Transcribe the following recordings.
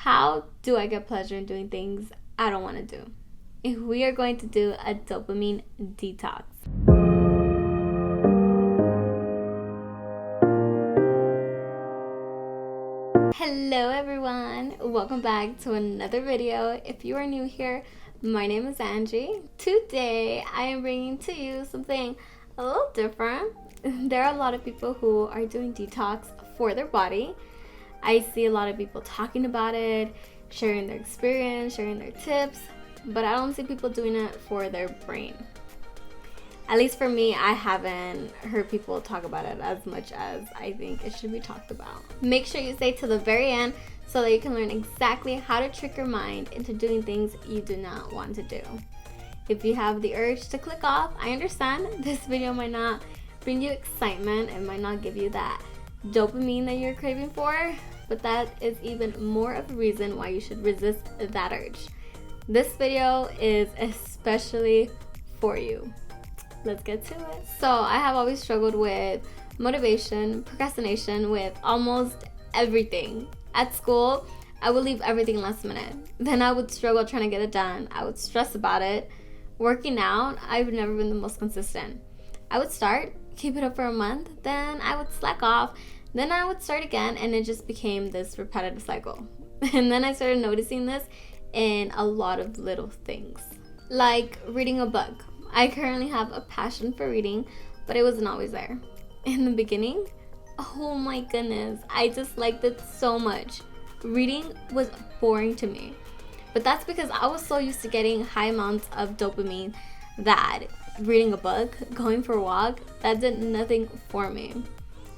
How do I get pleasure in doing things I don't want to do? If we are going to do a dopamine detox. Hello everyone, welcome back to another video. If you are new here, my name is Angie. Today I am bringing to you something a little different. There are a lot of people who are doing detox for their body. I see a lot of people talking about it, sharing their experience, sharing their tips, but I don't see people doing it for their brain. At least for me, I haven't heard people talk about it as much as I think it should be talked about. Make sure you stay to the very end so that you can learn exactly how to trick your mind into doing things you do not want to do. If you have the urge to click off, I understand. This video might not bring you excitement. It might not give you that dopamine that you're craving for, but that is even more of a reason why you should resist that urge. This video is especially for you. Let's get to it. So I have always struggled with motivation, procrastination, with almost everything. At school, I would leave everything last minute. Then I would struggle trying to get it done. I would stress about it. Working out, I've never been the most consistent. I would start, keep it up for a month, then I would slack off, then I would start again, and it just became this repetitive cycle. And then I started noticing this in a lot of little things. Like reading a book. I currently have a passion for reading, but it wasn't always there. In the beginning, oh my goodness, I just liked it so much. Reading was boring to me. But that's because I was so used to getting high amounts of dopamine that reading a book, going for a walk, that did nothing for me.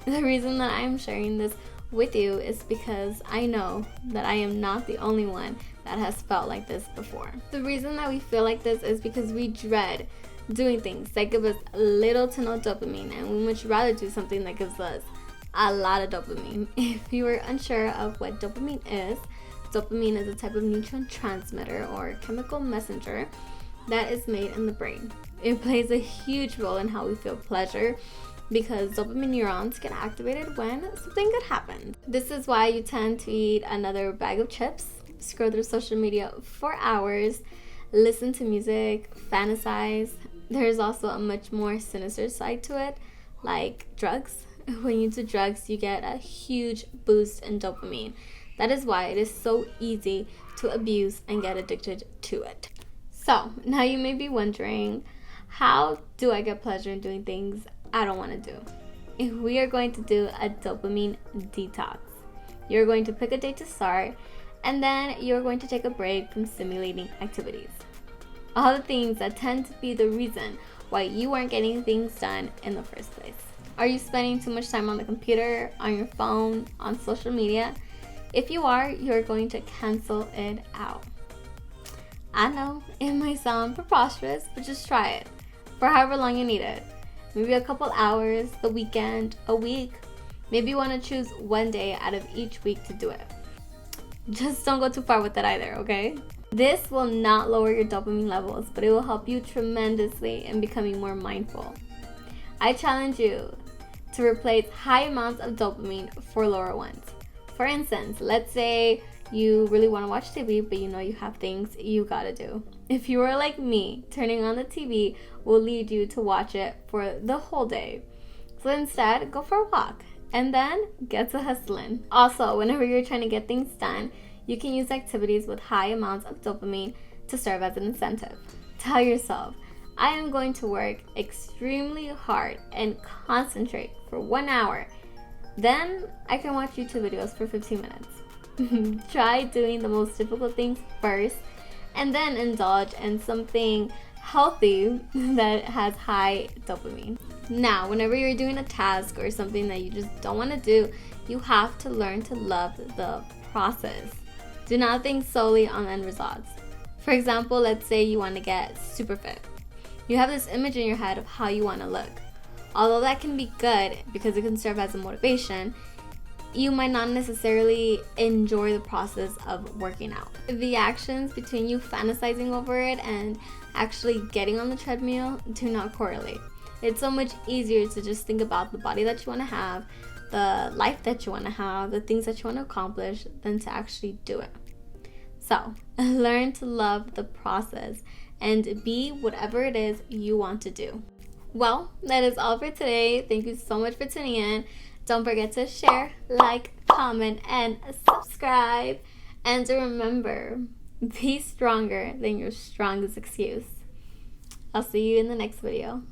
The reason that I am sharing this with you is because I know that I am not the only one that has felt like this before. The reason that we feel like this is because we dread doing things that give us little to no dopamine, and we much rather do something that gives us a lot of dopamine. If you are unsure of what dopamine is a type of neurotransmitter or chemical messenger that is made in the brain. It plays a huge role in how we feel pleasure because dopamine neurons get activated when something good happens. This is why you tend to eat another bag of chips, scroll through social media for hours, listen to music, fantasize. There's also a much more sinister side to it, like drugs. When you do drugs, you get a huge boost in dopamine. That is why it is so easy to abuse and get addicted to it. So, now you may be wondering, how do I get pleasure in doing things I don't want to do? If we are going to do a dopamine detox, you're going to pick a day to start, and then you're going to take a break from stimulating activities. All the things that tend to be the reason why you aren't getting things done in the first place. Are you spending too much time on the computer, on your phone, on social media? If you are, you're going to cancel it out. I know, it might sound preposterous, but just try it for however long you need it. Maybe a couple hours, the weekend, a week. Maybe you want to choose one day out of each week to do it. Just don't go too far with it either, okay? This will not lower your dopamine levels, but it will help you tremendously in becoming more mindful. I challenge you to replace high amounts of dopamine for lower ones. For instance, let's say you really want to watch TV, but you know you have things you gotta do. If you are like me, turning on the TV will lead you to watch it for the whole day. So instead, go for a walk and then get to hustling. Also, whenever you're trying to get things done, you can use activities with high amounts of dopamine to serve as an incentive. Tell yourself, I am going to work extremely hard and concentrate for 1 hour. Then I can watch YouTube videos for 15 minutes. Try doing the most difficult things first and then indulge in something healthy that has high dopamine. Now, whenever you're doing a task or something that you just don't want to do, you have to learn to love the process. Do not think solely on end results. For example, let's say you want to get super fit. You have this image in your head of how you want to look. Although that can be good because it can serve as a motivation, you might not necessarily enjoy the process of working out. The actions between you fantasizing over it and actually getting on the treadmill do not correlate. It's so much easier to just think about the body that you want to have, the life that you want to have, the things that you want to accomplish, than to actually do it. So learn to love the process and be whatever it is you want to do. Well, that is all for today. Thank you so much for tuning in. Don't forget to share, like, comment, and subscribe. And remember, be stronger than your strongest excuse. I'll see you in the next video.